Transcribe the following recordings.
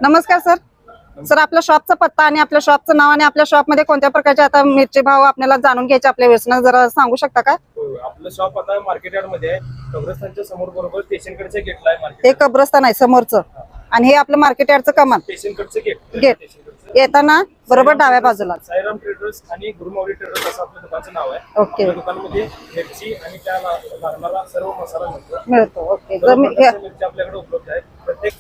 नमस्कार sir. Sir आपल्या शॉपचा पत्ता आणि आपल्या शॉपचं नाव आणि आपल्या शॉप मध्ये कोणत्या प्रकारचे आता मिरची भाव आपल्याला जाणून घ्यायचे आपल्या व्यवसायानं जरा सांगू शकता का? आपलं शॉप आता मार्केट यार्ड मध्ये आहे. कब्रस्तानच्या समोर बरोबर स्टेशनकडचे गेटला आहे मार्केट. हे कब्रस्तान आहे समोरचं आणि हे आपलं मार्केट यार्डचं कमान स्टेशनकडचे गेट. गेट येताना बरोबर डाव्या बाजूला साईराम ट्रेडर्स आणि गुरुमावली ट्रेडर्स असं आपल्या दुकानचं नाव आहे. ओके. आपल्या दुकानामध्ये मिरची आणि त्या लागणारा सर्व मसाला मिळतो. ओके. मिरची आपल्याकडे उपलब्ध आहे. प्रत्येक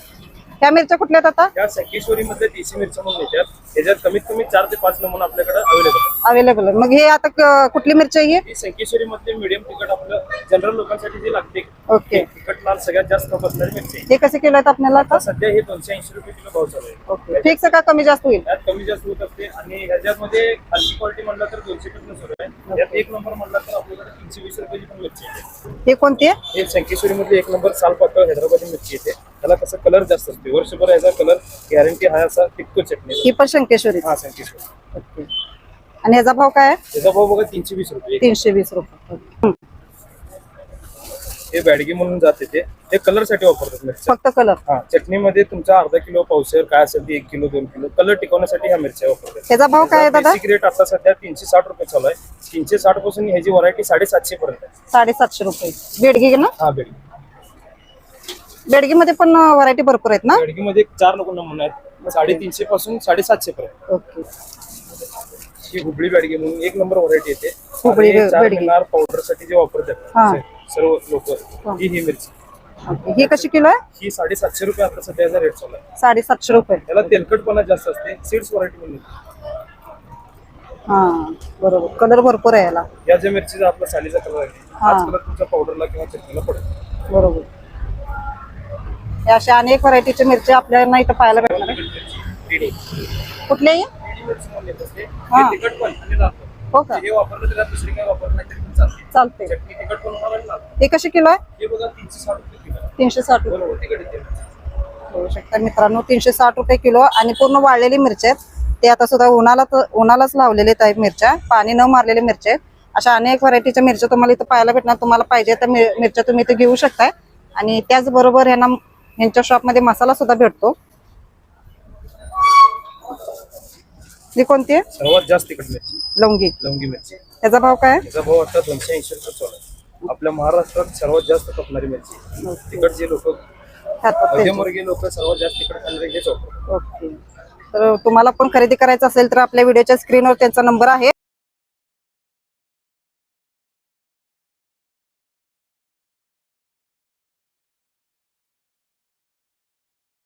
ह्या मिरच्या कुठल्या आहेत आता त्या संकेश्वरी मध्ये देशी मिरच्या म्हणून येतात. त्याच्यात कमीत कमी 4 ते 5 नमुना आपल्याकडे अवेलेबल आहे. अवेलेबल आहे. मग हे आता कुठली मिरची आहे ही संकेश्वरी मध्ये मीडियम तिखट आपलं जनरल लोकांसाठी जी लागते ओके. तिखट लाल सगळ्यात जास्त बसणारी मिरची आहे. हे कसे किलो आहेत आपल्याला आता? आता सध्या हे 280 रुपये किलो भाव चालू आहे. ओके. फिक्स का कमी जास्त होईल? त्यात कमी जास्त होत असते आणि ह्याच्यामध्ये खालची क्वालिटी म्हणलं तर 200 पासून सुरू आहे. यात एक नंबर म्हणलं तर आपल्याकडे 320 रुपयाची पण मिरची येते. हे कोणती आहे? हे संकेश्वरी मध्ये एक नंबर साल पातळ हैदराबादी मिरची येते. त्याला कसं कलर जास्त असते. वर्षभर याचा कलर गॅरंटी हा असा टिकतो चटणी. ही पण शंकेश्वरी. हा संकेश्वरी. ओके. आणि ह्याचा भाव काय आहे? त्याचा भाव बघा 320 रुपये. 320 रुपये. हे बॅडगी म्हणून जाते ते कलर साठी वापरतात मिरच्या. फक्त कलर. हा चटणीमध्ये तुमचा अर्धा किलो पावशेर काय असेल ते 1 किलो 2 किलो कलर टिकवण्यासाठी ह्या मिरच्या वापरतात. त्याचा भाव काय आहे दादा? बेसिक रेट आता सध्या 360 रुपये चालू आहे. 360 पासून ह्याची व्हरायटी 750 पर्यंत आहे. 750 रुपये. बेडगी ना? हा बेडगी. बेडगी मध्ये पण व्हरायटी भरपूर आहेत ना? बेडगी मध्ये 4 नमुने आहेत. 350 पासून 750 पर्यंत. ओके. ही हुबळी बेडगी म्हणून एक नंबर व्हरायटी येते. हुबळी बेडगी. पावडर साठी जे वापरतात सर्व लोक ही मिरची. ओके. ही कशी किलो आहे? ही 750 रुपये आता सध्याचा रेट चालू आहे. 750 रुपये. त्याला तेलकटपणा जास्त असते. सीड्स व्हरायटी म्हणून हा बरोबर. कलर भरपूर आहे याला. या ज्या मिरचीचा आपला सालीचा कलर आहे हाच कलर तुमच्या पावडरला किंवा चटणीला पडेल. बरोबर. या अशा अनेक व्हरायटीच्या मिरच्या आपल्याला इथं पाहायला भेटणार आहे. टीडी कुठल्याही? मिरची म्हणून येत असते. हा. हे तिखट पण आणि लाल पण. हो का? हे वापरलं तर दुसरी काय वापरलं नाही तरी पण चालते. चालते. चटणी तिखट पण होणार आणि लाल. हे कशी किलो आहे? हे बघा 360 रुपये किलो आहे. 360 रुपये. बरोबर तिखट येते. बघू शकता मित्रांनो 360 रुपये किलो आणि पूर्ण वाळलेली मिरच्या आहेत. ते आता सुद्धा उन्हालाच लावलेले आहेत मिरच्या. पाणी न मारलेले मिरच्या आहेत. अशा अनेक व्हरायटीच्या मिरच्या तुम्हाला इथं पाहायला भेटणार. तुम्हाला पाहिजे तर मिरच्या तुम्ही इथे घेऊ शकताय. आणि त्याचबरोबर यांच्या शॉपमध्ये मसाला सुद्धा भेटतो. ही कोणती आहे? सर्वात जास्त तिखट मिरची लवंगी मिरची. त्याचा भाव काय आहे? त्याचा भाव आता 280 रुपये चालू आहे. आपल्या महाराष्ट्रात सर्वात जास्त खपणारी मिरची. तिखट जे लोक मध्यमवर्गीय लोक सर्वात जास्त तिखट खाणारे हेच वापरतात. ओके. तर तुम्हाला पण खरेदी करायचं असेल तर आपल्या व्हिडिओच्या स्क्रीनवर त्यांचा नंबर आहे.